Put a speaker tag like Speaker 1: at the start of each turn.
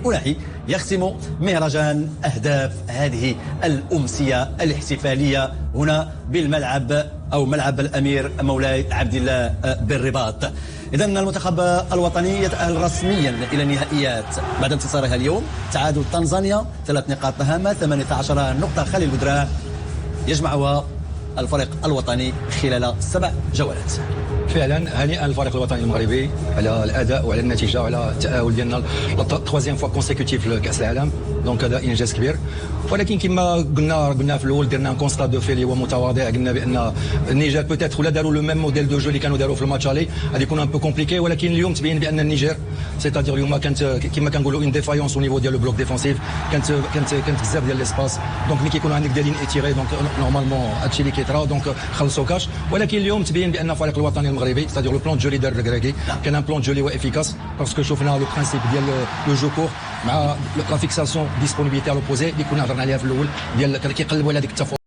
Speaker 1: أنحي يختم مهرجان أهداف هذه الأمسية الاحتفالية هنا بالملعب أو ملعب الأمير مولاي عبد الله بالرباط. إذن المنتخب الوطني يتأهل رسميا إلى النهائيات بعد انتصارها اليوم. تعادل تنزانيا 3 نقاط هامة 18 نقطة خالي البدراع يجمعها الفريق الوطني خلال 7 جولات.
Speaker 2: فعلا هنيئا للفريق الوطني المغربي على الاداء وعلى النتيجه وعلى التاهل ديالنا للتروازيام فوا كونسيكوتيف لكاس العالم. دونك هذا انجاز كبير، ولكن كما قلنا في الاول درنا ان كونستات دو في اللي هو متواضع. قلنا بان النيجر بوتيتر ولا داروا لو ميم موديل دو جو اللي كانوا داروه في الماتش الي غادي يكون ان بو كومبليكي، ولكن اليوم تبين بان النيجر سيتادير اليوم كانت كما كنقولوا اون ديفايونس او نيفو ديال لو بلوك ديفونسيف. كانت بزاف ديال ليسباس، دونك ملي كيكون عندك دي لين ايتيري دونك نورمالمون هادشي اللي كيطرا دونك خلصوا كاش. ولكن اليوم تبين بان الفريق الوطني المغربي سيتادير لو بلون جو اللي دار الكراكي كان ان بلون جو اللي هو افيكاس، باسكو شفنا لو برانسيب ديال لو جو كور مع لا فيكساسيون ديسبونيبيليتي على لوبوزي اللي كنا هضرنا عليها في الاول ديال كيقلبوا على ديك التفاوض